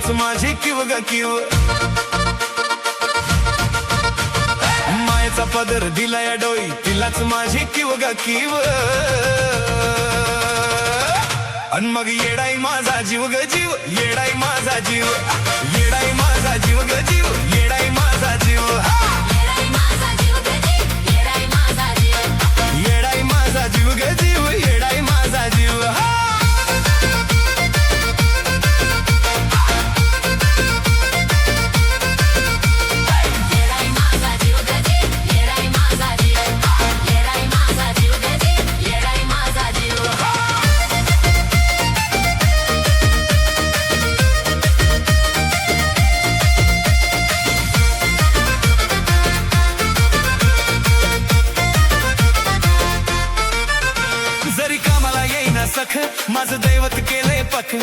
तिलाच माझी किव ग किव मायेचा पदर दिला या डोई तिलाच माझी किव ग किव अन मग येडाई माझा जीव ग जीव येडाई माझा जीव येडाई माझा जीव ग जीव येडाई माझा जीव येडाई माझा जीव ग जीव येडाई माझा जीव जरी कामाला येईना सख माझं दैवत केलंय पख